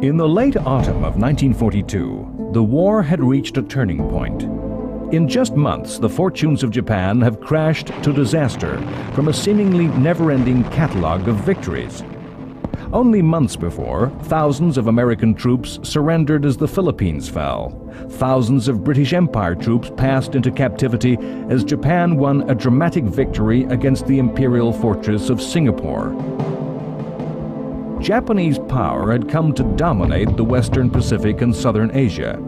In the late autumn of 1942, the war had reached a turning point. In just months, the fortunes of Japan have crashed to disaster from a seemingly never-ending catalogue of victories. Only months before, thousands of American troops surrendered as the Philippines fell. Thousands of British Empire troops passed into captivity as Japan won a dramatic victory against the imperial fortress of Singapore. Japanese power had come to dominate the Western Pacific and Southern Asia.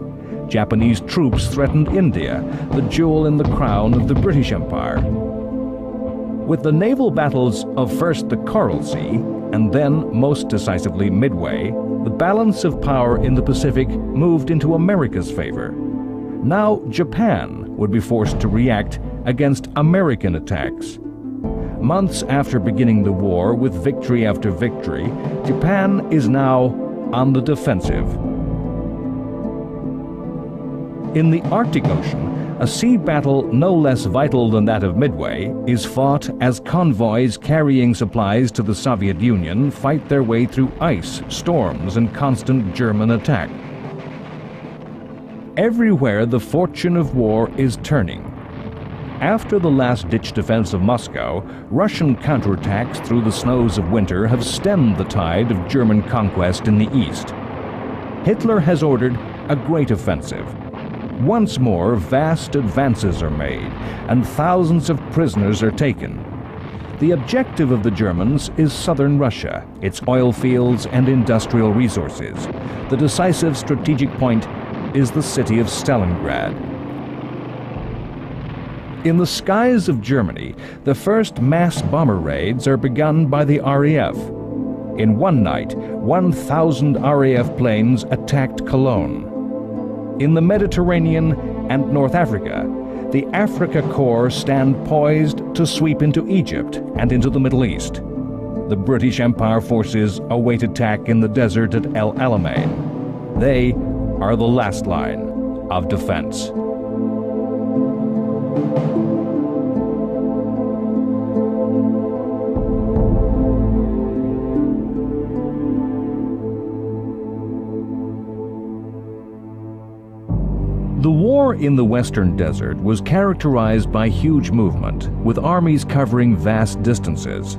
Japanese troops threatened India, the jewel in the crown of the British Empire. With the naval battles of first the Coral Sea and then, most decisively, Midway, the balance of power in the Pacific moved into America's favor. Now Japan would be forced to react against American attacks. Months after beginning the war with victory after victory, Japan is now on the defensive. In the Arctic Ocean, a sea battle no less vital than that of Midway is fought as convoys carrying supplies to the Soviet Union fight their way through ice, storms, and constant German attack. Everywhere the fortune of war is turning. After the last-ditch defense of Moscow, Russian counterattacks through the snows of winter have stemmed the tide of German conquest in the east. Hitler has ordered a great offensive. Once more, vast advances are made, and thousands of prisoners are taken. The objective of the Germans is southern Russia, its oil fields and industrial resources. The decisive strategic point is the city of Stalingrad. In the skies of Germany, the first mass bomber raids are begun by the RAF. In one night, 1,000 RAF planes attacked Cologne. In the Mediterranean and North Africa, the Africa Corps stand poised to sweep into Egypt and into the Middle East. The British Empire forces await attack in the desert at El Alamein. They are the last line of defense. The war in the Western Desert was characterized by huge movement, with armies covering vast distances.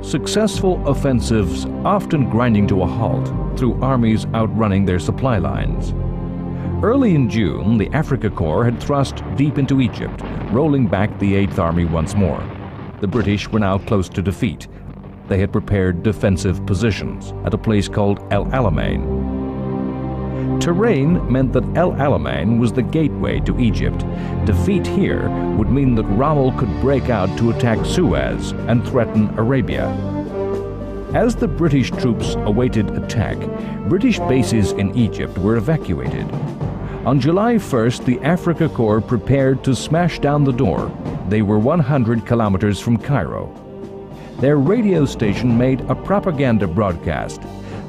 Successful offensives often grinding to a halt through armies outrunning their supply lines. Early in June, the Africa Corps had thrust deep into Egypt, rolling back the 8th Army once more. The British were now close to defeat. They had prepared defensive positions at a place called El Alamein. Terrain meant that El Alamein was the gateway to Egypt. Defeat here would mean that Rommel could break out to attack Suez and threaten Arabia. As the British troops awaited attack, British bases in Egypt were evacuated. On July 1st, the Africa Corps prepared to smash down the door. They were 100 kilometers from Cairo. Their radio station made a propaganda broadcast.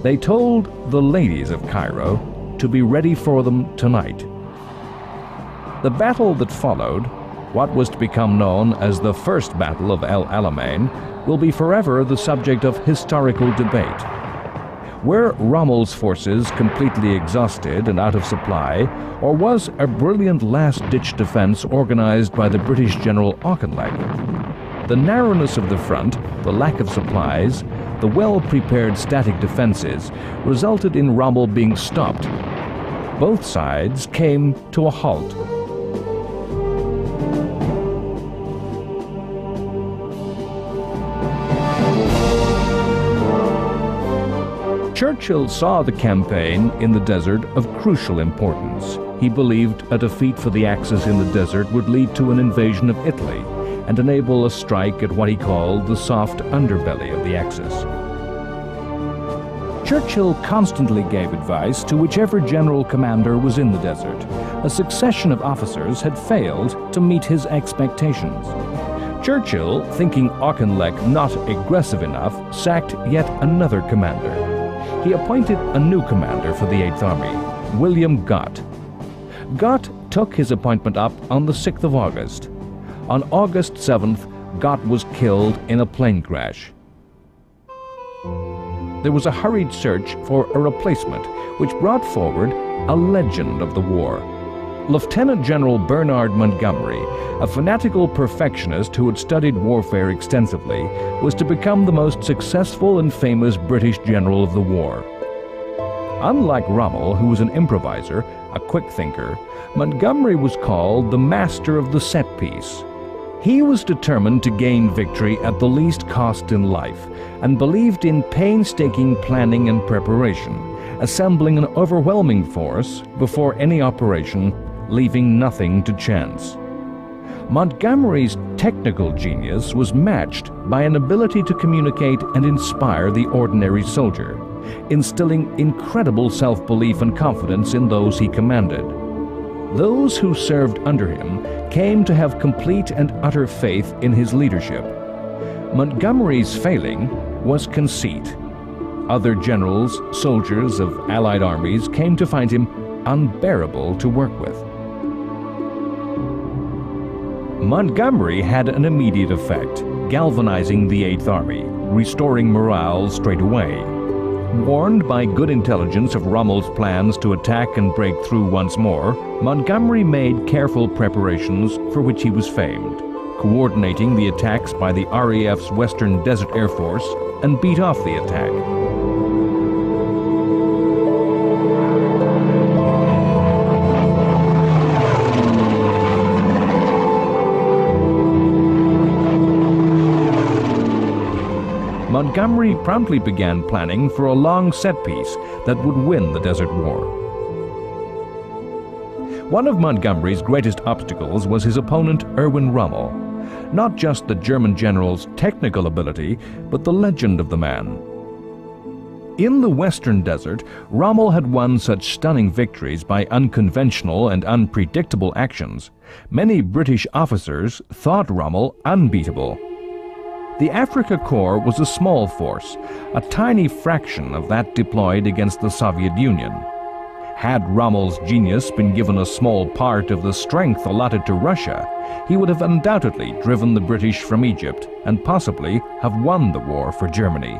They told the ladies of Cairo to be ready for them tonight. The battle that followed, what was to become known as the First Battle of El Alamein, will be forever the subject of historical debate. Were Rommel's forces completely exhausted and out of supply, or was a brilliant last-ditch defense organized by the British General Auchinleck? The narrowness of the front, the lack of supplies, the well-prepared static defenses resulted in Rommel being stopped. Both sides came to a halt. Churchill saw the campaign in the desert of crucial importance. He believed a defeat for the Axis in the desert would lead to an invasion of Italy and enable a strike at what he called the soft underbelly of the Axis. Churchill constantly gave advice to whichever general commander was in the desert. A succession of officers had failed to meet his expectations. Churchill, thinking Auchinleck not aggressive enough, sacked yet another commander. He appointed a new commander for the 8th Army, William Gott. Gott took his appointment up on the 6th of August. On August 7th, Gott was killed in a plane crash. there was a hurried search for a replacement, which brought forward a legend of the war. Lieutenant General Bernard Montgomery, a fanatical perfectionist who had studied warfare extensively, was to become the most successful and famous British general of the war. Unlike Rommel, who was an improviser, a quick thinker, Montgomery was called the master of the set piece. He was determined to gain victory at the least cost in life and believed in painstaking planning and preparation, assembling an overwhelming force before any operation, leaving nothing to chance. Montgomery's technical genius was matched by an ability to communicate and inspire the ordinary soldier, instilling incredible self-belief and confidence in those he commanded. Those who served under him came to have complete and utter faith in his leadership. Montgomery's failing was conceit. Other generals, soldiers of Allied armies came to find him unbearable to work with. Montgomery had an immediate effect, galvanizing the Eighth Army, restoring morale straight away. Warned by good intelligence of Rommel's plans to attack and break through once more, Montgomery made careful preparations for which he was famed, coordinating the attacks by the RAF's Western Desert Air Force, and beat off the attack. Montgomery promptly began planning for a long set piece that would win the Desert War. One of Montgomery's greatest obstacles was his opponent Erwin Rommel. Not just the German general's technical ability, but the legend of the man. In the Western Desert, Rommel had won such stunning victories by unconventional and unpredictable actions. Many British officers thought Rommel unbeatable. The Africa Corps was a small force, a tiny fraction of that deployed against the Soviet Union. Had Rommel's genius been given a small part of the strength allotted to Russia, he would have undoubtedly driven the British from Egypt and possibly have won the war for Germany.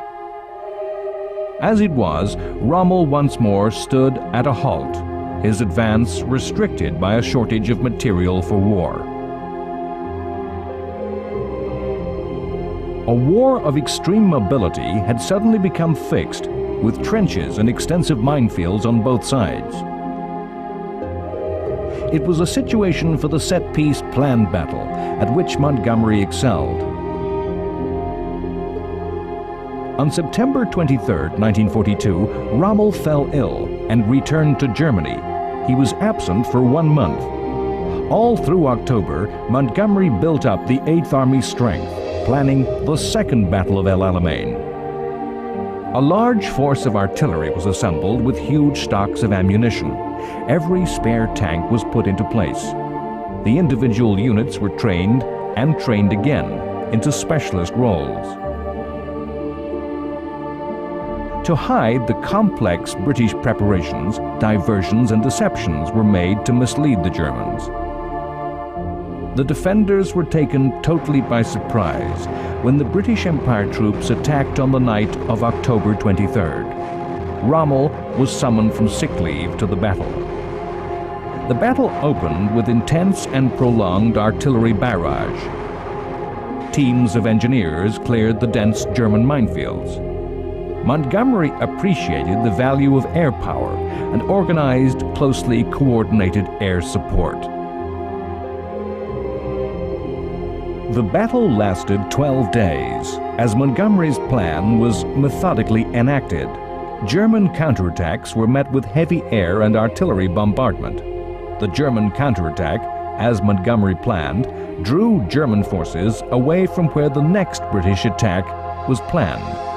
As it was, Rommel once more stood at a halt, his advance restricted by a shortage of material for war. A war of extreme mobility had suddenly become fixed, with trenches and extensive minefields on both sides. It was a situation for the set-piece planned battle, at which Montgomery excelled. On September 23, 1942, Rommel fell ill and returned to Germany. He was absent for 1 month. All through October, Montgomery built up the Eighth Army's strength, planning the Second Battle of El Alamein. A large force of artillery was assembled with huge stocks of ammunition. Every spare tank was put into place. The individual units were trained and trained again into specialist roles. To hide the complex British preparations, diversions and deceptions were made to mislead the Germans. The defenders were taken totally by surprise when the British Empire troops attacked on the night of October 23rd. Rommel was summoned from sick leave to the battle. The battle opened with intense and prolonged artillery barrage. Teams of engineers cleared the dense German minefields. Montgomery appreciated the value of air power and organized closely coordinated air support. The battle lasted 12 days, as Montgomery's plan was methodically enacted. German counterattacks were met with heavy air and artillery bombardment. The German counterattack, as Montgomery planned, drew German forces away from where the next British attack was planned.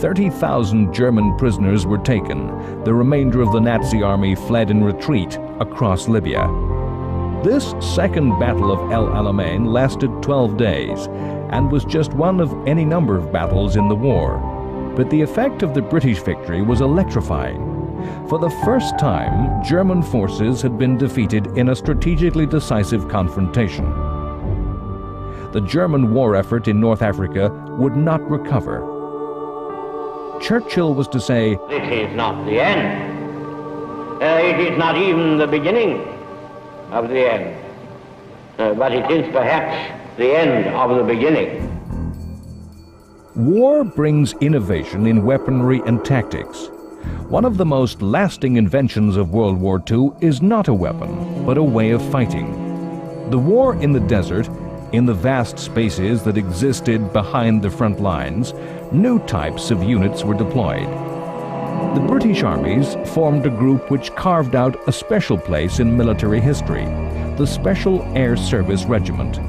30,000 German prisoners were taken. The remainder of the Nazi army fled in retreat across Libya. This second Battle of El Alamein lasted 12 days and was just one of any number of battles in the war. But the effect of the British victory was electrifying. For the first time, German forces had been defeated in a strategically decisive confrontation. The German war effort in North Africa would not recover. Churchill was to say, "This is not the end. It is not even the beginning of the end. But it is perhaps the end of the beginning." War brings innovation in weaponry and tactics. One of the most lasting inventions of World War II is not a weapon, but a way of fighting. The war in the desert, in the vast spaces that existed behind the front lines, new types of units were deployed. The British armies formed a group which carved out a special place in military history, the Special Air Service Regiment.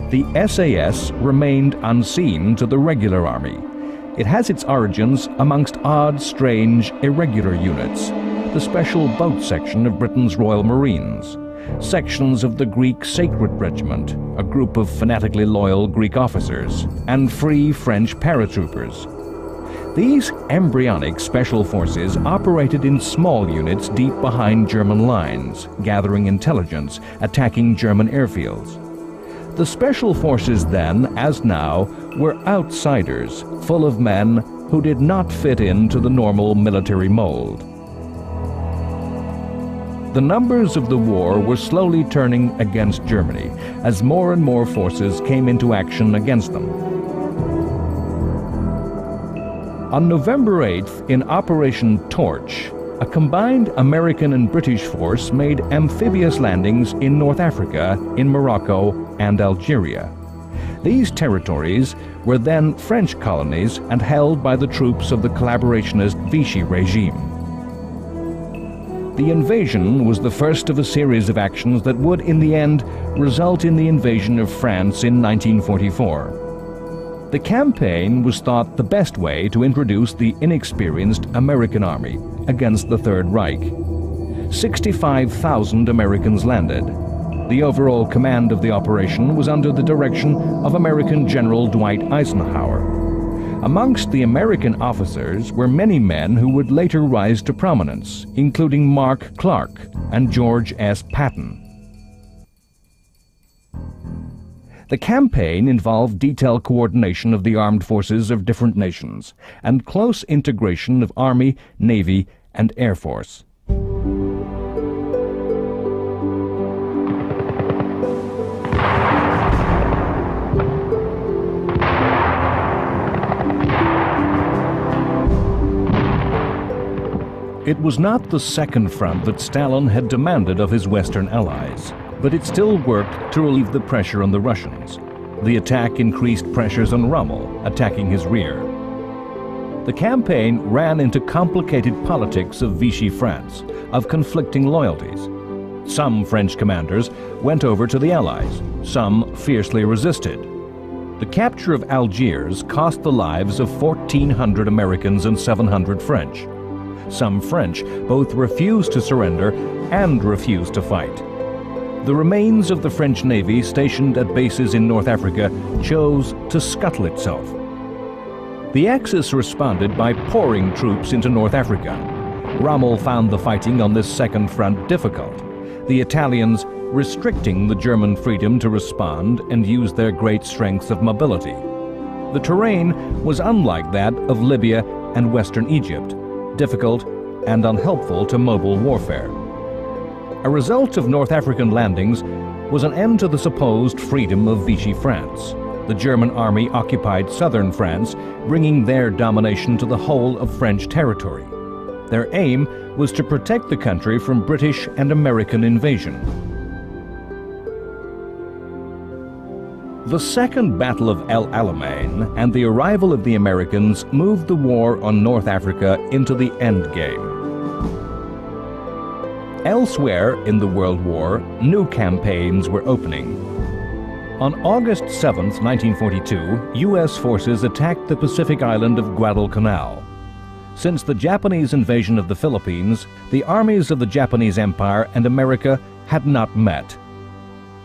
The SAS remained unseen to the regular army. It has its origins amongst odd, strange, irregular units, the Special Boat Section of Britain's Royal Marines, sections of the Greek Sacred Regiment, a group of fanatically loyal Greek officers, and Free French paratroopers. These embryonic special forces operated in small units deep behind German lines, gathering intelligence, attacking German airfields. The special forces then, as now, were outsiders, full of men who did not fit into the normal military mold. The numbers of the war were slowly turning against Germany as more and more forces came into action against them. On November 8th, in Operation Torch, a combined American and British force made amphibious landings in North Africa, in Morocco, and Algeria. These territories were then French colonies and held by the troops of the collaborationist Vichy regime. The invasion was the first of a series of actions that would, in the end, result in the invasion of France in 1944. The campaign was thought the best way to introduce the inexperienced American army against the Third Reich. 65,000 Americans landed. The overall command of the operation was under the direction of American General Dwight Eisenhower. Amongst the American officers were many men who would later rise to prominence, including Mark Clark and George S. Patton. The campaign involved detailed coordination of the armed forces of different nations and close integration of Army, Navy, and Air Force. It was not the second front that Stalin had demanded of his Western allies, but it still worked to relieve the pressure on the Russians. The attack increased pressures on Rommel, attacking his rear. The campaign ran into complicated politics of Vichy France, of conflicting loyalties. Some French commanders went over to the Allies, some fiercely resisted. The capture of Algiers cost the lives of 1,400 Americans and 700 French. Some French both refused to surrender and refused to fight. The remains of the French Navy stationed at bases in North Africa chose to scuttle itself. The Axis responded by pouring troops into North Africa. Rommel found the fighting on this second front difficult, the Italians restricting the German freedom to respond and use their great strengths of mobility. The terrain was unlike that of Libya and Western Egypt, difficult and unhelpful to mobile warfare. A result of North African landings was an end to the supposed freedom of Vichy France. The German army occupied southern France, bringing their domination to the whole of French territory. Their aim was to protect the country from British and American invasion. The Second Battle of El Alamein and the arrival of the Americans moved the war on North Africa into the endgame. Elsewhere in the World War, new campaigns were opening. On August 7, 1942, U.S. forces attacked the Pacific island of Guadalcanal. Since the Japanese invasion of the Philippines, the armies of the Japanese Empire and America had not met.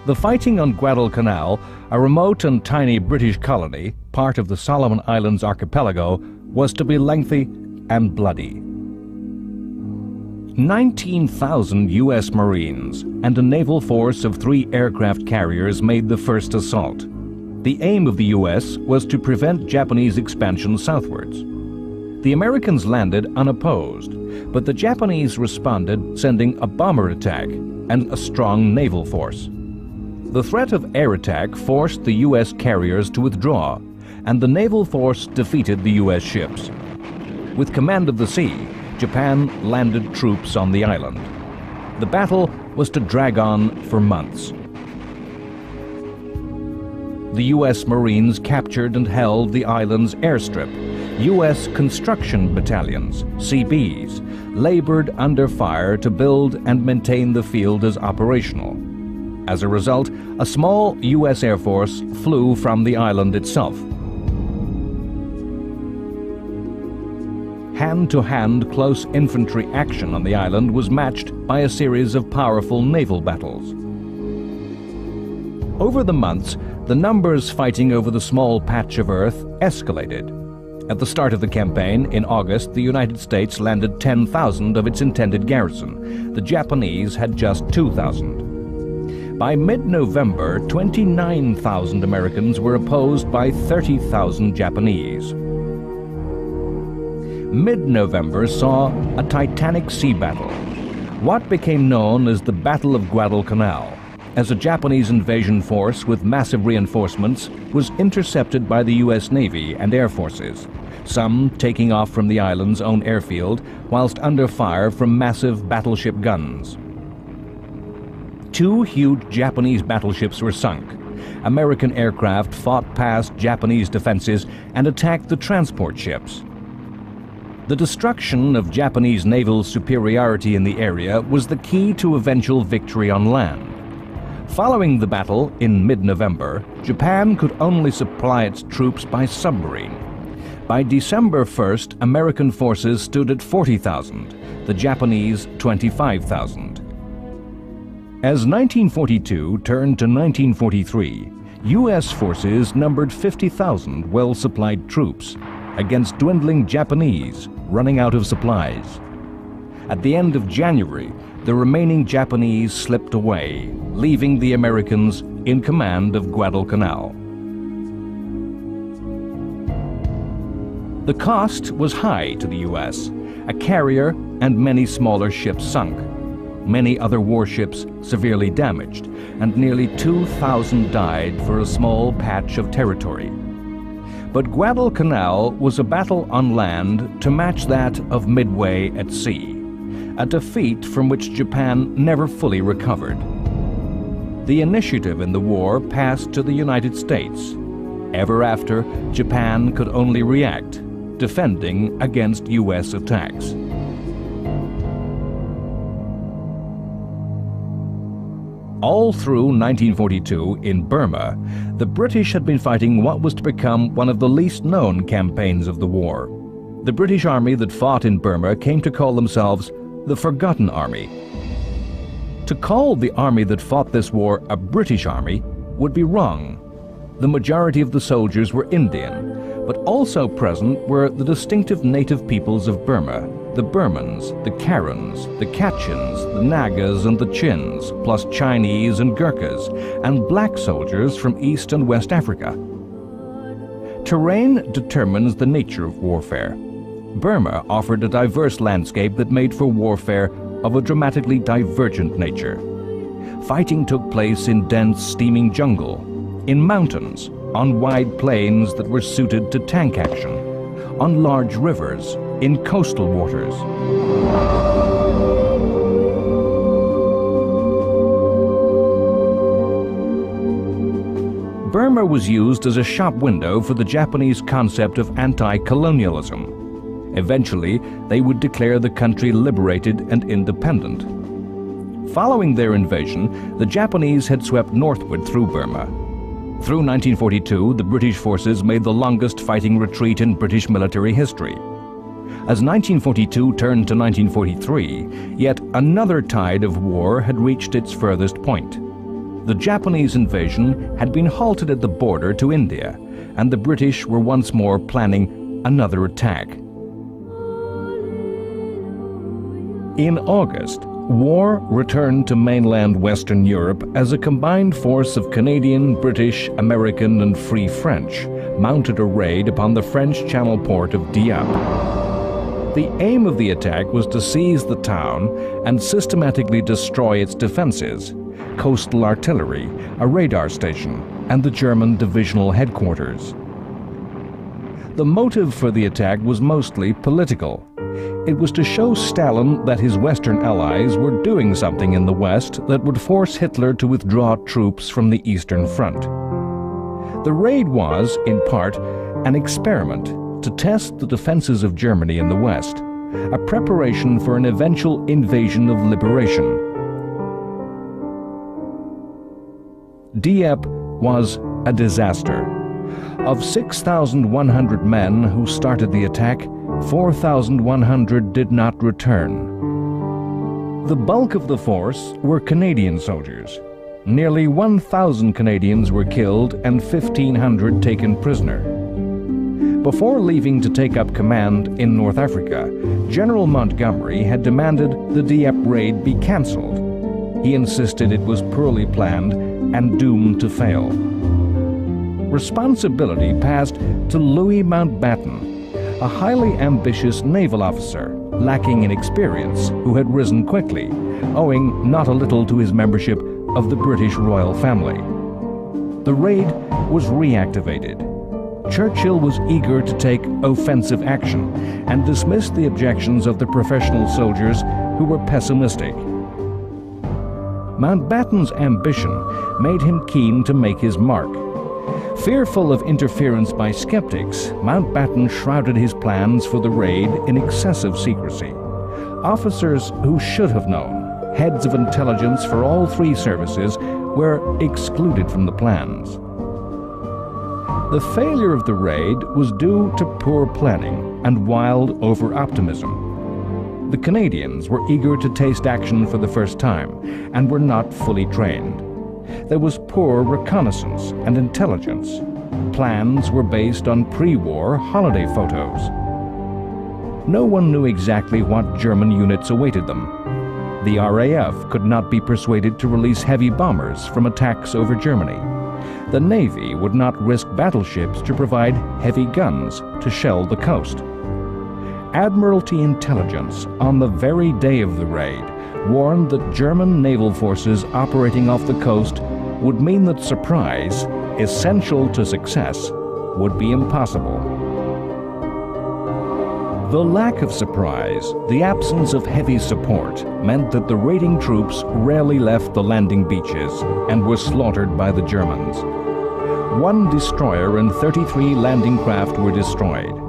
The fighting on Guadalcanal, a remote and tiny British colony, part of the Solomon Islands archipelago, was to be lengthy and bloody. 19,000 U.S. Marines and a naval force of 3 aircraft carriers made the first assault. The aim of the U.S. was to prevent Japanese expansion southwards. The Americans landed unopposed, but the Japanese responded, sending a bomber attack and a strong naval force. The threat of air attack forced the U.S. carriers to withdraw, and the naval force defeated the U.S. ships. With command of the sea, Japan landed troops on the island. The battle was to drag on for months. The U.S. Marines captured and held the island's airstrip. U.S. construction battalions, CBs, labored under fire to build and maintain the field as operational. As a result, a small U.S. Air Force flew from the island itself. Hand-to-hand close infantry action on the island was matched by a series of powerful naval battles. Over the months, the numbers fighting over the small patch of earth escalated. At the start of the campaign, in August, the United States landed 10,000 of its intended garrison. The Japanese had just 2,000. By mid-November, 29,000 Americans were opposed by 30,000 Japanese. Mid-November saw a titanic sea battle, what became known as the Battle of Guadalcanal, as a Japanese invasion force with massive reinforcements was intercepted by the U.S. Navy and Air Forces, some taking off from the island's own airfield whilst under fire from massive battleship guns. 2 huge Japanese battleships were sunk. American aircraft fought past Japanese defenses and attacked the transport ships. The destruction of Japanese naval superiority in the area was the key to eventual victory on land. Following the battle in mid-November, Japan could only supply its troops by submarine. By December 1st, American forces stood at 40,000, the Japanese 25,000. As 1942 turned to 1943, U.S. forces numbered 50,000 well-supplied troops against dwindling Japanese running out of supplies. At the end of January, the remaining Japanese slipped away, leaving the Americans in command of Guadalcanal. The cost was high to the U.S. A carrier and many smaller ships sunk, many other warships severely damaged, and nearly 2,000 died for a small patch of territory. But Guadalcanal was a battle on land to match that of Midway at sea, a defeat from which Japan never fully recovered. The initiative in the war passed to the United States. Ever after, Japan could only react, defending against U.S. attacks. All through 1942, in Burma, the British had been fighting what was to become one of the least known campaigns of the war. The British army that fought in Burma came to call themselves the Forgotten Army. To call the army that fought this war a British army would be wrong. The majority of the soldiers were Indian, but also present were the distinctive native peoples of Burma, the Burmans, the Karens, the Kachins, the Nagas and the Chins, plus Chinese and Gurkhas, and black soldiers from East and West Africa. Terrain determines the nature of warfare. Burma offered a diverse landscape that made for warfare of a dramatically divergent nature. Fighting took place in dense, steaming jungle, in mountains, on wide plains that were suited to tank action, on large rivers, in coastal waters. Burma was used as a shop window for the Japanese concept of anti-colonialism. Eventually, they would declare the country liberated and independent. Following their invasion, the Japanese had swept northward through Burma. Through 1942, the British forces made the longest fighting retreat in British military history. As 1942 turned to 1943, yet another tide of war had reached its furthest point. The Japanese invasion had been halted at the border to India, and the British were once more planning another attack. In August, war returned to mainland Western Europe as a combined force of Canadian, British, American, and Free French mounted a raid upon the French Channel port of Dieppe. The aim of the attack was to seize the town and systematically destroy its defenses, coastal artillery, a radar station, and the German divisional headquarters. The motive for the attack was mostly political. It was to show Stalin that his Western allies were doing something in the West that would force Hitler to withdraw troops from the Eastern Front. The raid was, in part, an experiment to test the defenses of Germany in the West, a preparation for an eventual invasion of liberation. Dieppe was a disaster. Of 6,100 men who started the attack, 4,100 did not return. The bulk of the force were Canadian soldiers. Nearly 1,000 Canadians were killed and 1,500 taken prisoner. Before leaving to take up command in North Africa, General Montgomery had demanded the Dieppe raid be cancelled. He insisted it was poorly planned and doomed to fail. Responsibility passed to Louis Mountbatten, a highly ambitious naval officer, lacking in experience, who had risen quickly, owing not a little to his membership of the British royal family. The raid was reactivated. Churchill was eager to take offensive action and dismissed the objections of the professional soldiers who were pessimistic. Mountbatten's ambition made him keen to make his mark. Fearful of interference by skeptics, Mountbatten shrouded his plans for the raid in excessive secrecy. Officers who should have known, heads of intelligence for all three services, were excluded from the plans. The failure of the raid was due to poor planning and wild over-optimism. The Canadians were eager to taste action for the first time and were not fully trained. There was poor reconnaissance and intelligence. Plans were based on pre-war holiday photos. No one knew exactly what German units awaited them. The RAF could not be persuaded to release heavy bombers from attacks over Germany. The Navy would not risk battleships to provide heavy guns to shell the coast. Admiralty intelligence on the very day of the raid warned that German naval forces operating off the coast would mean that surprise, essential to success, would be impossible. The lack of surprise, the absence of heavy support, meant that the raiding troops rarely left the landing beaches and were slaughtered by the Germans. 1 destroyer and 33 landing craft were destroyed.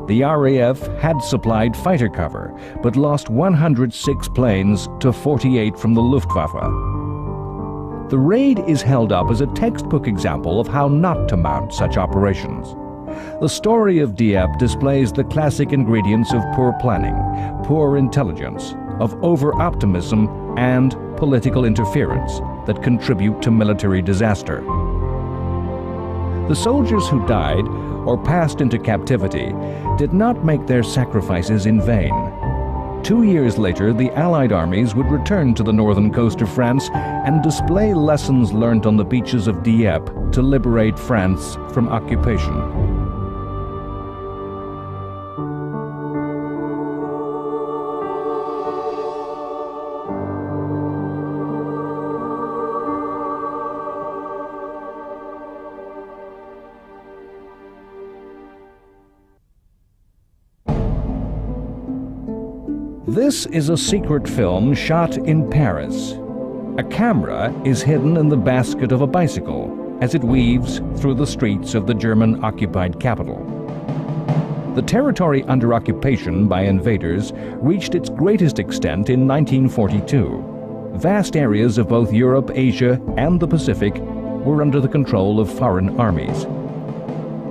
The RAF had supplied fighter cover, but lost 106 planes to 48 from the Luftwaffe. The raid is held up as a textbook example of how not to mount such operations. The story of Dieppe displays the classic ingredients of poor planning, poor intelligence, of over-optimism, and political interference that contribute to military disaster. The soldiers who died or passed into captivity did not make their sacrifices in vain. 2 years later, the Allied armies would return to the northern coast of France and display lessons learned on the beaches of Dieppe to liberate France from occupation. This is a secret film shot in Paris. A camera is hidden in the basket of a bicycle as it weaves through the streets of the German-occupied capital. The territory under occupation by invaders reached its greatest extent in 1942. Vast areas of both Europe, Asia, and the Pacific were under the control of foreign armies.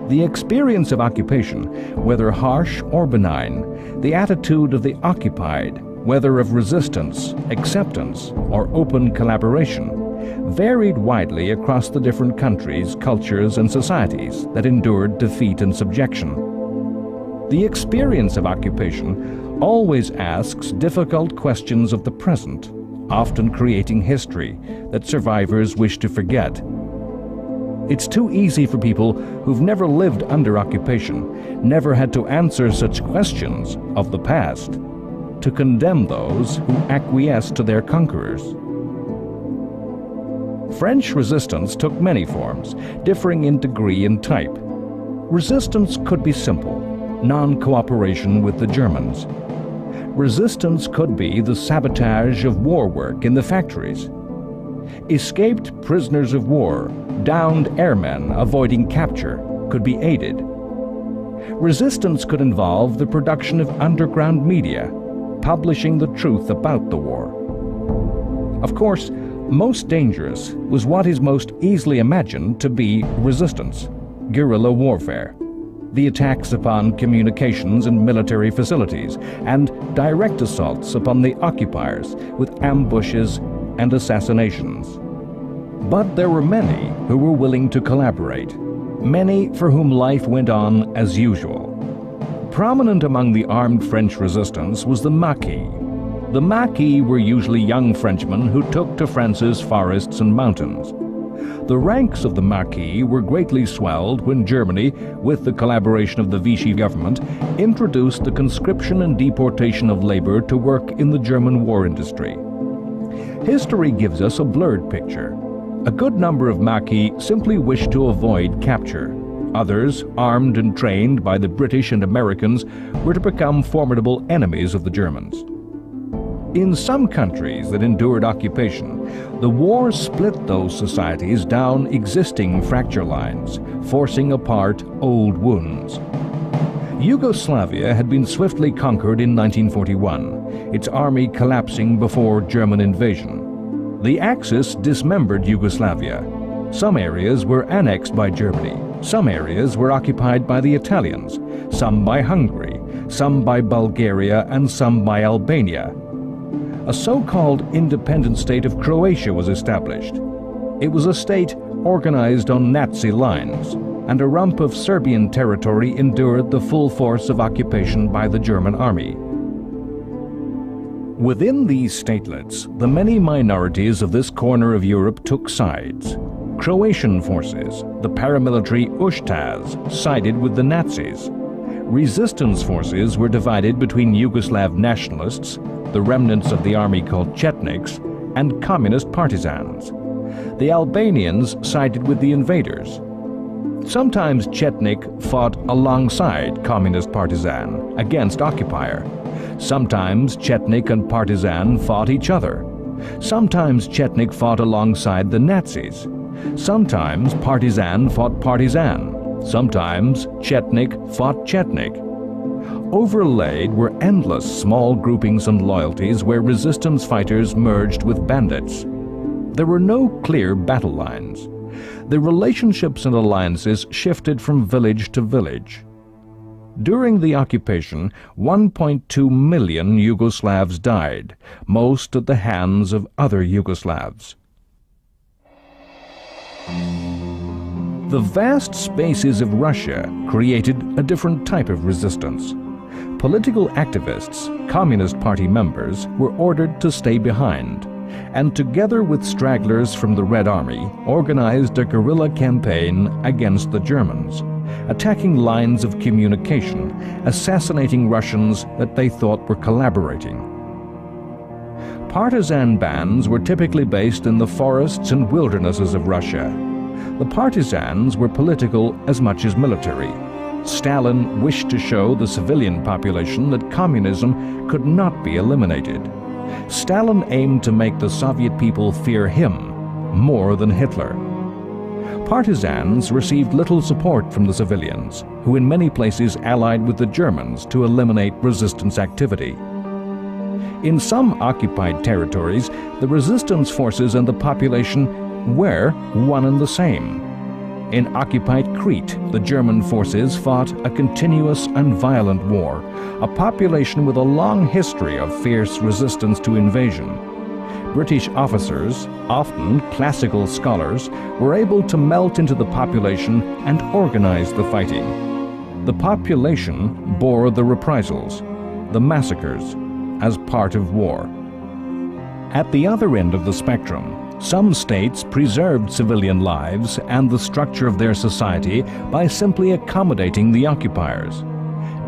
The experience of occupation, whether harsh or benign, the attitude of the occupied, whether of resistance, acceptance, or open collaboration, varied widely across the different countries, cultures, and societies that endured defeat and subjection. The experience of occupation always asks difficult questions of the present, often creating history that survivors wish to forget. It's too easy for people who've never lived under occupation, never had to answer such questions of the past, to condemn those who acquiesce to their conquerors. French resistance took many forms, differing in degree and type. Resistance could be simple, non-cooperation with the Germans. Resistance could be the sabotage of war work in the factories. Escaped prisoners of war, downed airmen avoiding capture, could be aided. Resistance could involve the production of underground media, publishing the truth about the war. Of course, most dangerous was what is most easily imagined to be resistance, guerrilla warfare, the attacks upon communications and military facilities, and direct assaults upon the occupiers with ambushes and assassinations. But there were many who were willing to collaborate, many for whom life went on as usual. Prominent among the armed French resistance was the Maquis. The Maquis were usually young Frenchmen who took to France's forests and mountains. The ranks of the Maquis were greatly swelled when Germany, with the collaboration of the Vichy government, introduced the conscription and deportation of labor to work in the German war industry. History gives us a blurred picture. A good number of Maquis simply wished to avoid capture. Others, armed and trained by the British and Americans, were to become formidable enemies of the Germans. In some countries that endured occupation, the war split those societies down existing fracture lines, forcing apart old wounds. Yugoslavia had been swiftly conquered in 1941, its army collapsing before German invasion. The Axis dismembered Yugoslavia. Some areas were annexed by Germany, some areas were occupied by the Italians, some by Hungary, some by Bulgaria, and some by Albania. A so-called independent state of Croatia was established. It was a state organized on Nazi lines, and a rump of Serbian territory endured the full force of occupation by the German army. Within these statelets, the many minorities of this corner of Europe took sides. Croatian forces, the paramilitary Ustaz, sided with the Nazis. Resistance forces were divided between Yugoslav nationalists, the remnants of the army called Chetniks, and communist partisans. The Albanians sided with the invaders. Sometimes Chetnik fought alongside communist partisan against occupier. Sometimes Chetnik and partisan fought each other. Sometimes Chetnik fought alongside the Nazis. Sometimes partisan fought partisan. Sometimes Chetnik fought Chetnik. Overlaid were endless small groupings and loyalties where resistance fighters merged with bandits. There were no clear battle lines. The relationships and alliances shifted from village to village. During the occupation, 1.2 million Yugoslavs died, most at the hands of other Yugoslavs. The vast spaces of Russia created a different type of resistance. Political activists, Communist Party members, were ordered to stay behind, and together with stragglers from the Red Army, organized a guerrilla campaign against the Germans, attacking lines of communication, assassinating Russians that they thought were collaborating. Partisan bands were typically based in the forests and wildernesses of Russia. The partisans were political as much as military. Stalin wished to show the civilian population that communism could not be eliminated. Stalin aimed to make the Soviet people fear him more than Hitler. Partisans received little support from the civilians, who in many places allied with the Germans to eliminate resistance activity. In some occupied territories, the resistance forces and the population were one and the same. In occupied Crete, the German forces fought a continuous and violent war, a population with a long history of fierce resistance to invasion. British officers, often classical scholars, were able to melt into the population and organize the fighting. The population bore the reprisals, the massacres, as part of war. At the other end of the spectrum, some states preserved civilian lives and the structure of their society by simply accommodating the occupiers.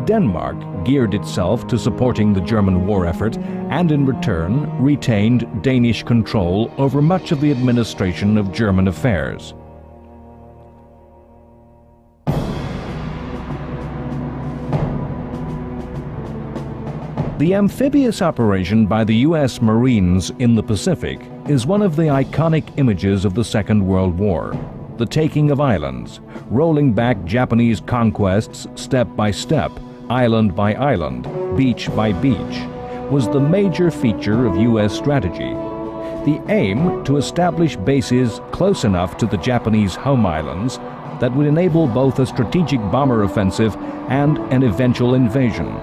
Denmark geared itself to supporting the German war effort and in return retained Danish control over much of the administration of German affairs. The amphibious operation by the U.S. Marines in the Pacific is one of the iconic images of the Second World War. The taking of islands, rolling back Japanese conquests step by step, island by island, beach by beach, was the major feature of U.S. strategy. The aim to establish bases close enough to the Japanese home islands that would enable both a strategic bomber offensive and an eventual invasion.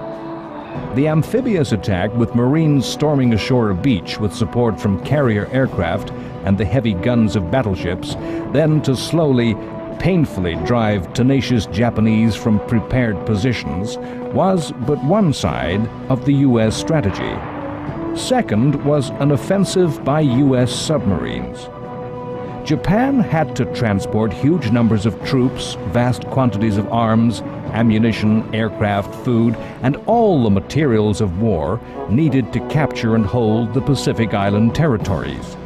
The amphibious attack, with Marines storming ashore a beach with support from carrier aircraft and the heavy guns of battleships, then to slowly, painfully drive tenacious Japanese from prepared positions, was but one side of the U.S. strategy. Second was an offensive by U.S. submarines. Japan had to transport huge numbers of troops, vast quantities of arms, ammunition, aircraft, food, and all the materials of war needed to capture and hold the Pacific Island territories.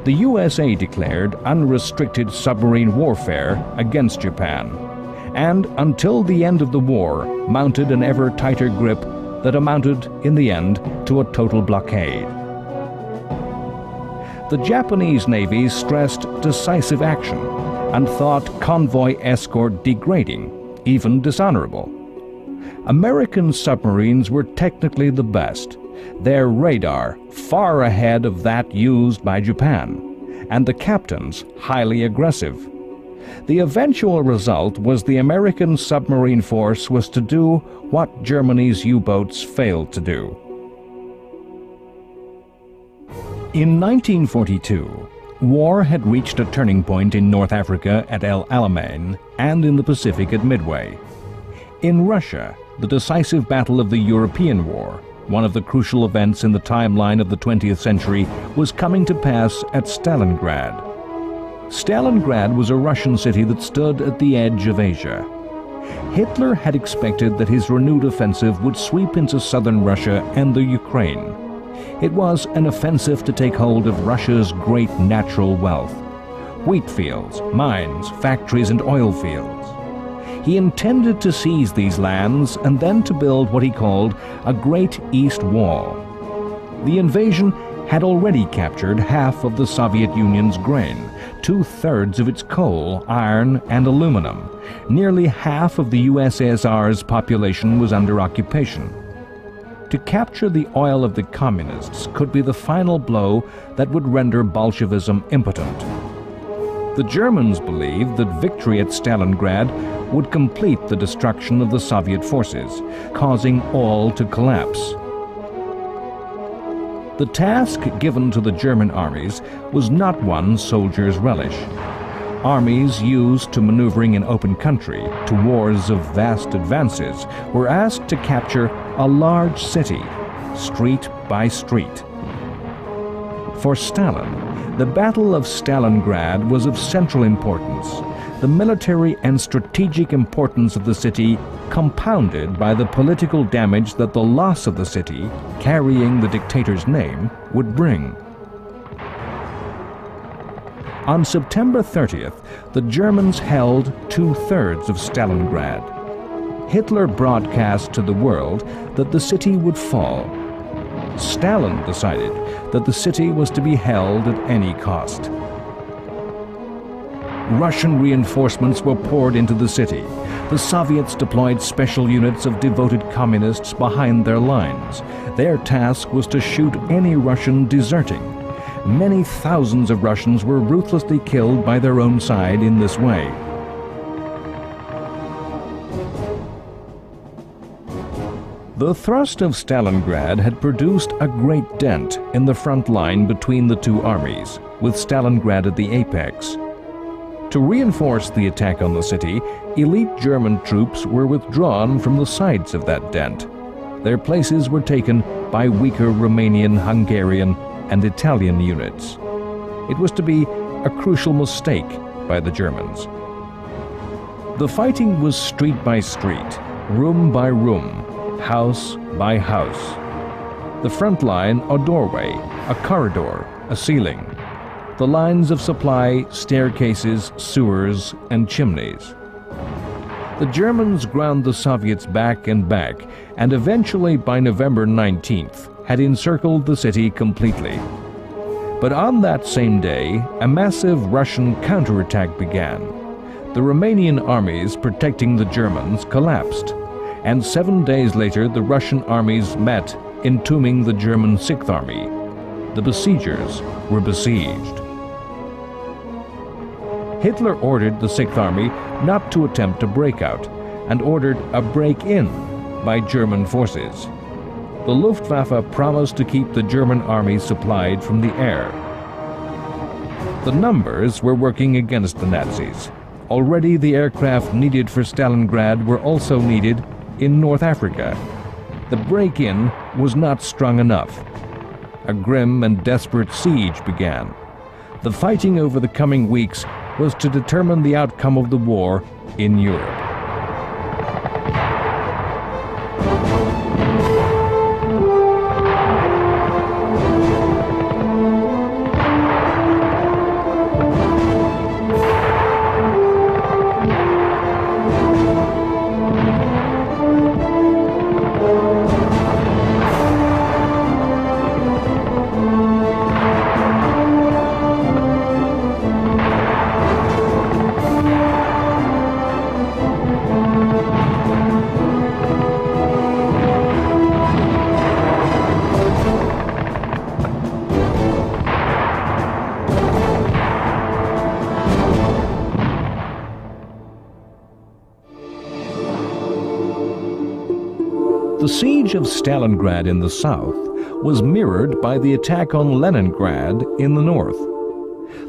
The USA declared unrestricted submarine warfare against Japan, and until the end of the war mounted an ever tighter grip that amounted, in the end, to a total blockade. The Japanese Navy stressed decisive action and thought convoy escort degrading, even dishonorable. American submarines were technically the best, their radar far ahead of that used by Japan, and the captains highly aggressive. The eventual result was the American submarine force was to do what Germany's U-boats failed to do. In 1942, war had reached a turning point in North Africa at El Alamein and in the Pacific at Midway. In Russia, the decisive battle of the European War, one of the crucial events in the timeline of the 20th century, was coming to pass at Stalingrad. Stalingrad was a Russian city that stood at the edge of Asia. Hitler had expected that his renewed offensive would sweep into southern Russia and the Ukraine. It was an offensive to take hold of Russia's great natural wealth: wheat fields, mines, factories, and oil fields. He intended to seize these lands and then to build what he called a Great East Wall. The invasion had already captured half of the Soviet Union's grain, 2/3 of its coal, iron, and aluminum. Nearly half of the USSR's population was under occupation. To capture the oil of the communists could be the final blow that would render Bolshevism impotent. The Germans believed that victory at Stalingrad would complete the destruction of the Soviet forces, causing all to collapse. The task given to the German armies was not one soldiers relish. Armies used to maneuvering in open country, to wars of vast advances, were asked to capture a large city, street by street. For Stalin, the Battle of Stalingrad was of central importance. The military and strategic importance of the city compounded by the political damage that the loss of the city, carrying the dictator's name, would bring. On September 30th, the Germans held 2/3 of Stalingrad. Hitler broadcast to the world that the city would fall. Stalin decided that the city was to be held at any cost. Russian reinforcements were poured into the city. The Soviets deployed special units of devoted communists behind their lines. Their task was to shoot any Russian deserting. many thousands of Russians were ruthlessly killed by their own side in this way. The thrust of Stalingrad had produced a great dent in the front line between the two armies, with Stalingrad at the apex. To reinforce the attack on the city, elite German troops were withdrawn from the sides of that dent. Their places were taken by weaker Romanian, Hungarian, and Italian units. It was to be a crucial mistake by the Germans. The fighting was street by street, room by room, house by house. The front line a doorway, a corridor, a ceiling. The lines of supply, staircases, sewers, and chimneys. The Germans ground the Soviets back and back, and eventually by November 19th had encircled the city completely. But on that same day, a massive Russian counterattack began. The Romanian armies protecting the Germans collapsed, and 7 days later the Russian armies met, entombing the German Sixth Army. The besiegers were besieged. Hitler ordered the Sixth Army not to attempt a breakout, and ordered a break-in by German forces. The Luftwaffe promised to keep the German army supplied from the air. The numbers were working against the Nazis. Already the aircraft needed for Stalingrad were also needed in North Africa. The break-in was not strong enough. A grim and desperate siege began. The fighting over the coming weeks was to determine the outcome of the war in Europe. The siege of Stalingrad in the south was mirrored by the attack on Leningrad in the north.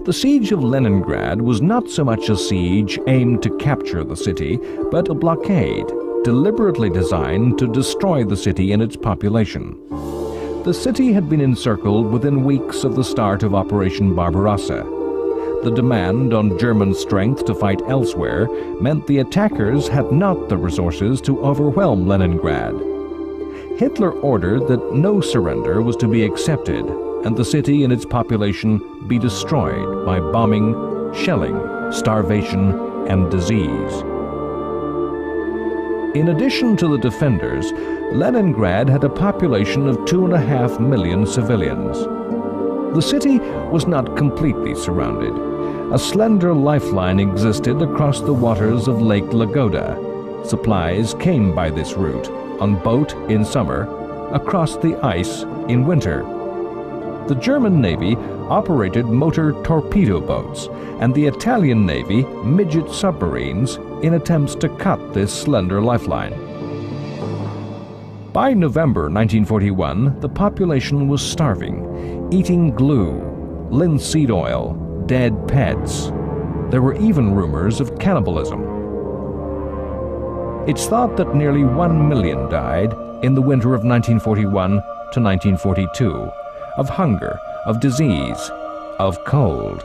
The siege of Leningrad was not so much a siege aimed to capture the city, but a blockade deliberately designed to destroy the city and its population. The city had been encircled within weeks of the start of Operation Barbarossa. The demand on German strength to fight elsewhere meant the attackers had not the resources to overwhelm Leningrad. Hitler ordered that no surrender was to be accepted and the city and its population be destroyed by bombing, shelling, starvation, and disease. In addition to the defenders, Leningrad had a population of 2.5 million civilians. The city was not completely surrounded. A slender lifeline existed across the waters of Lake Lagoda. Supplies came by this route, on boat in summer, across the ice in winter. The German Navy operated motor torpedo boats, and the Italian Navy midget submarines in attempts to cut this slender lifeline. By November 1941, the population was starving, eating glue, linseed oil, dead pets. There were even rumors of cannibalism. It's thought that nearly 1 million died in the winter of 1941 to 1942, of hunger, of disease, of cold.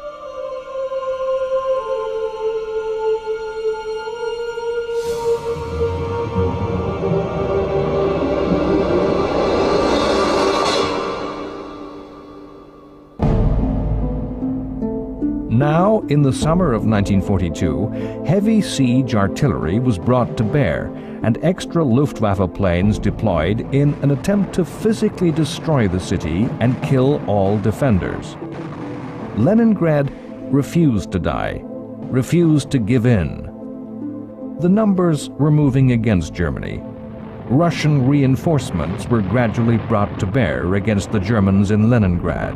Now, in the summer of 1942, heavy siege artillery was brought to bear and extra Luftwaffe planes deployed in an attempt to physically destroy the city and kill all defenders. Leningrad refused to die, refused to give in. The numbers were moving against Germany. Russian reinforcements were gradually brought to bear against the Germans in Leningrad.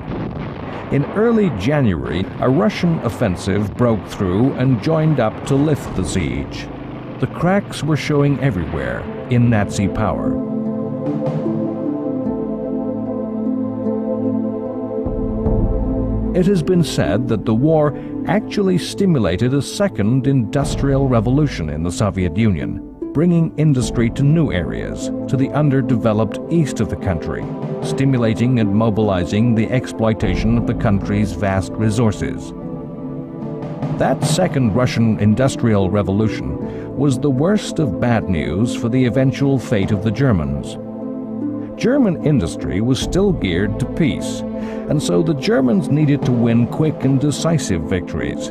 In early January, a Russian offensive broke through and joined up to lift the siege. The cracks were showing everywhere in Nazi power. It has been said that the war actually stimulated a second industrial revolution in the Soviet Union, bringing industry to new areas, to the underdeveloped east of the country, stimulating and mobilizing the exploitation of the country's vast resources. That second Russian industrial revolution was the worst of bad news for the eventual fate of the Germans. German industry was still geared to peace, and so the Germans needed to win quick and decisive victories.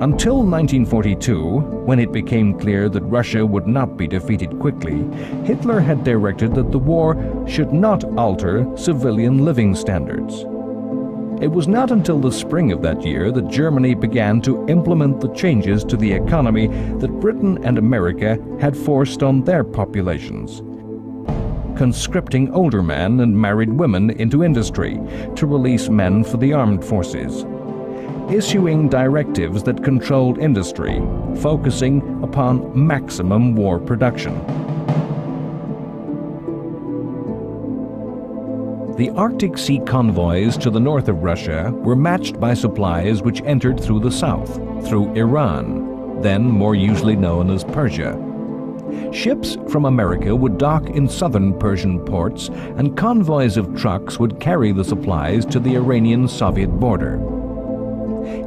Until 1942, when it became clear that Russia would not be defeated quickly, Hitler had directed that the war should not alter civilian living standards. It was not until the spring of that year that Germany began to implement the changes to the economy that Britain and America had forced on their populations, conscripting older men and married women into industry to release men for the armed forces, issuing directives that controlled industry, focusing upon maximum war production. The Arctic Sea convoys to the north of Russia were matched by supplies which entered through the south, through Iran, then more usually known as Persia. Ships from America would dock in southern Persian ports, and convoys of trucks would carry the supplies to the Iranian-Soviet border.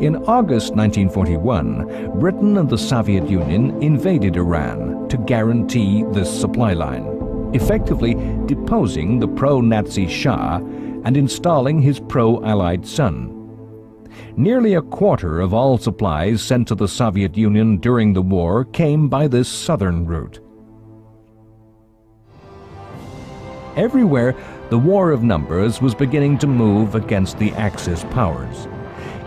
In August 1941, Britain and the Soviet Union invaded Iran to guarantee this supply line, effectively deposing the pro-Nazi Shah and installing his pro-Allied son. Nearly a quarter of all supplies sent to the Soviet Union during the war came by this southern route. Everywhere, the war of numbers was beginning to move against the Axis powers.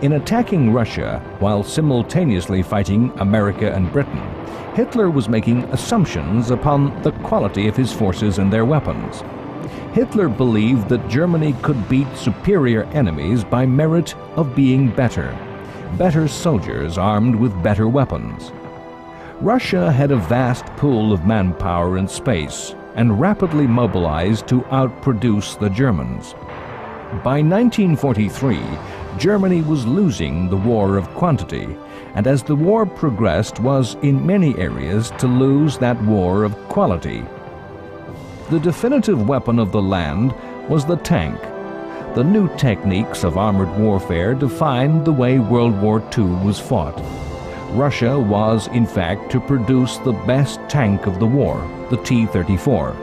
In attacking Russia, while simultaneously fighting America and Britain, Hitler was making assumptions upon the quality of his forces and their weapons. Hitler believed that Germany could beat superior enemies by merit of being better soldiers armed with better weapons. Russia had a vast pool of manpower and space, and rapidly mobilized to outproduce the Germans. By 1943, Germany was losing the war of quantity, and as the war progressed was in many areas to lose that war of quality. The definitive weapon of the land was the tank. The new techniques of armored warfare defined the way World War II was fought. Russia was, in fact, to produce the best tank of the war, the T-34.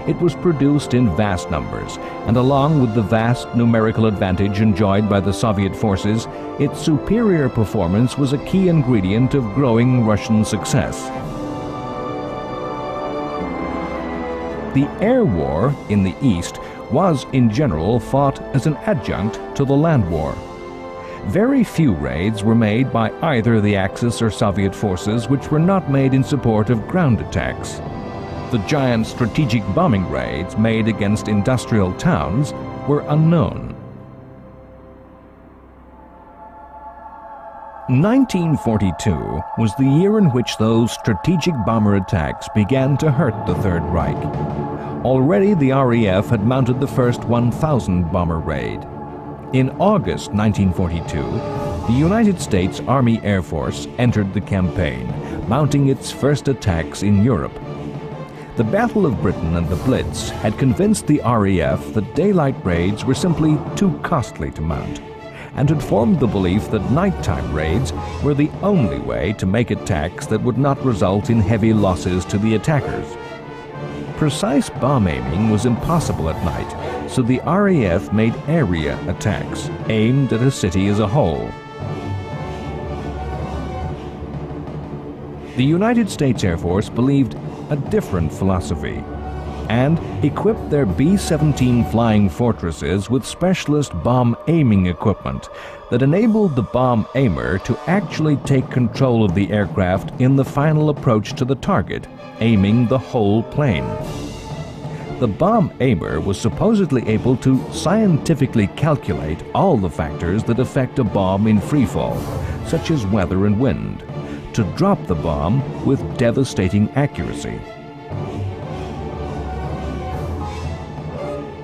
It was produced in vast numbers, and along with the vast numerical advantage enjoyed by the Soviet forces, its superior performance was a key ingredient of growing Russian success. The air war in the East was, in general, fought as an adjunct to the land war. Very few raids were made by either the Axis or Soviet forces which were not made in support of ground attacks. The giant strategic bombing raids made against industrial towns were unknown. 1942 was the year in which those strategic bomber attacks began to hurt the Third Reich. Already the RAF had mounted the first 1,000 bomber raid. In August 1942, the United States Army Air Force entered the campaign, mounting its first attacks in Europe. The Battle of Britain and the Blitz had convinced the RAF that daylight raids were simply too costly to mount, and had formed the belief that nighttime raids were the only way to make attacks that would not result in heavy losses to the attackers. Precise bomb aiming was impossible at night, so the RAF made area attacks aimed at a city as a whole. The United States Air Force believed a different philosophy, and equipped their B-17 flying fortresses with specialist bomb aiming equipment that enabled the bomb aimer to actually take control of the aircraft in the final approach to the target, aiming the whole plane. The bomb aimer was supposedly able to scientifically calculate all the factors that affect a bomb in freefall, such as weather and wind, to drop the bomb with devastating accuracy.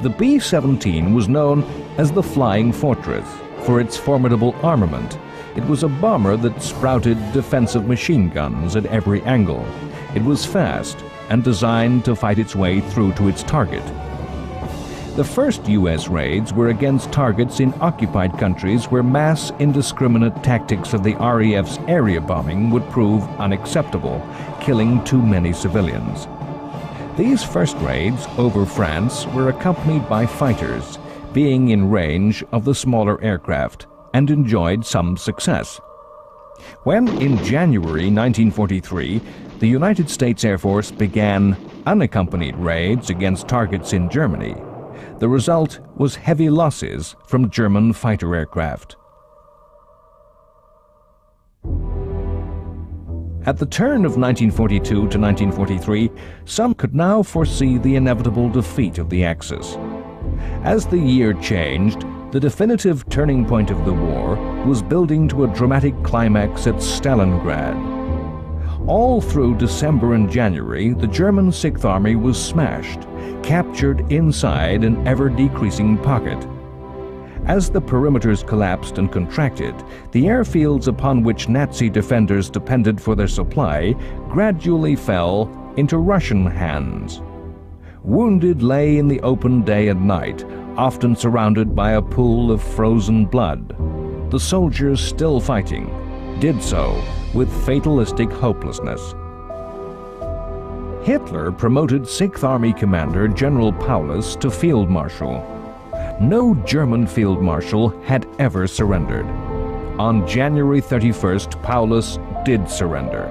The B-17 was known as the Flying Fortress for its formidable armament. It was a bomber that sprouted defensive machine guns at every angle. It was fast and designed to fight its way through to its target. The first U.S. raids were against targets in occupied countries where mass indiscriminate tactics of the RAF's area bombing would prove unacceptable, killing too many civilians. These first raids over France were accompanied by fighters, being in range of the smaller aircraft, and enjoyed some success. When, in January 1943, the United States Air Force began unaccompanied raids against targets in Germany, the result was heavy losses from German fighter aircraft. At the turn of 1942 to 1943, some could now foresee the inevitable defeat of the Axis. As the year changed, the definitive turning point of the war was building to a dramatic climax at Stalingrad. All through December and January, the German 6th Army was smashed, captured inside an ever-decreasing pocket. As the perimeters collapsed and contracted, the airfields upon which Nazi defenders depended for their supply gradually fell into Russian hands. Wounded lay in the open day and night, often surrounded by a pool of frozen blood. The soldiers still fighting did so with fatalistic hopelessness. Hitler promoted 6th Army Commander General Paulus to Field Marshal. No German Field Marshal had ever surrendered. On January 31st, Paulus did surrender.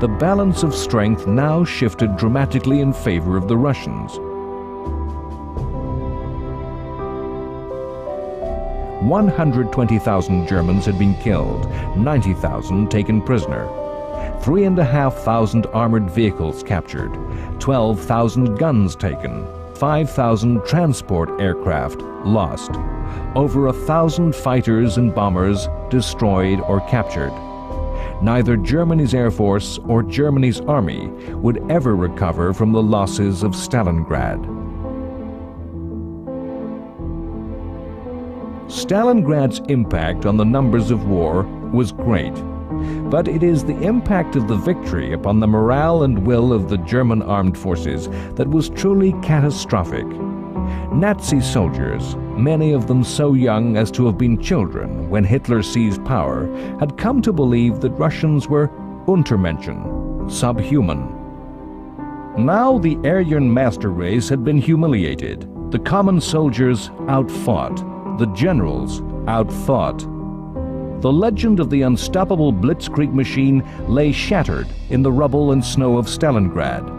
The balance of strength now shifted dramatically in favor of the Russians. 120,000 Germans had been killed, 90,000 taken prisoner, 3,500 armored vehicles captured, 12,000 guns taken, 5,000 transport aircraft lost, over 1,000 fighters and bombers destroyed or captured. Neither Germany's Air Force or Germany's Army would ever recover from the losses of Stalingrad. Stalingrad's impact on the numbers of war was great, but it is the impact of the victory upon the morale and will of the German armed forces that was truly catastrophic. Nazi soldiers, many of them so young as to have been children when Hitler seized power, had come to believe that Russians were Untermenschen, subhuman. Now the Aryan master race had been humiliated. The common soldiers outfought. The generals outthought. The legend of the unstoppable blitzkrieg machine lay shattered in the rubble and snow of Stalingrad.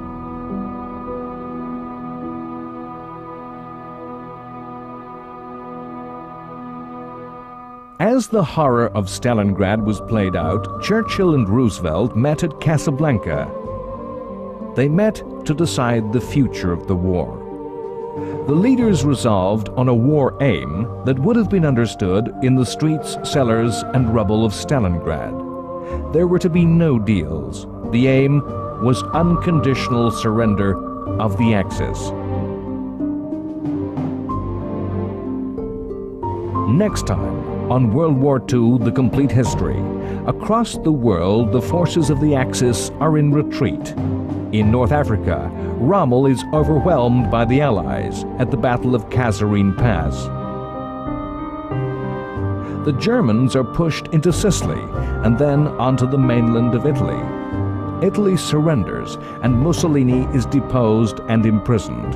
As the horror of Stalingrad was played out, Churchill and Roosevelt met at Casablanca. They met to decide the future of the war. The leaders resolved on a war aim that would have been understood in the streets, cellars, and rubble of Stalingrad. There were to be no deals. The aim was unconditional surrender of the Axis. Next time, on World War II, The Complete History. Across the world, the forces of the Axis are in retreat. In North Africa, Rommel is overwhelmed by the Allies at the Battle of Kasserine Pass. The Germans are pushed into Sicily and then onto the mainland of Italy. Italy surrenders and Mussolini is deposed and imprisoned.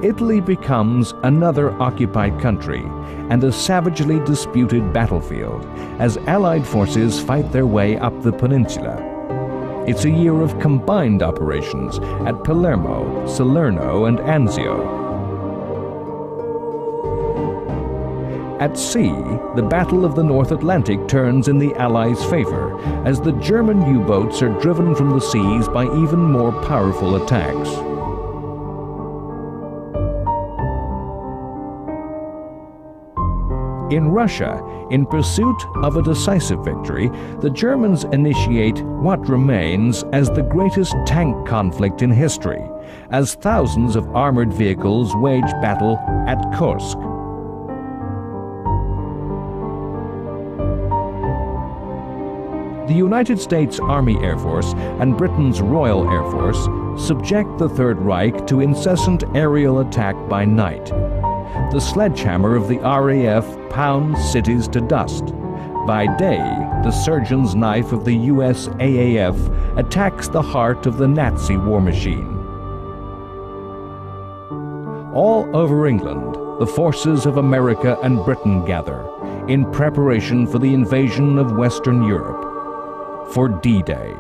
Italy becomes another occupied country and a savagely disputed battlefield as Allied forces fight their way up the peninsula. It's a year of combined operations at Palermo, Salerno, and Anzio. At sea, the Battle of the North Atlantic turns in the Allies' favor as the German U-boats are driven from the seas by even more powerful attacks. In Russia, in pursuit of a decisive victory, the Germans initiate what remains as the greatest tank conflict in history, as thousands of armored vehicles wage battle at Kursk. The United States Army Air Force and Britain's Royal Air Force subject the Third Reich to incessant aerial attack by night. The sledgehammer of the RAF pounds cities to dust. By day, the surgeon's knife of the US AAF attacks the heart of the Nazi war machine. All over England, the forces of America and Britain gather in preparation for the invasion of Western Europe, for D-Day.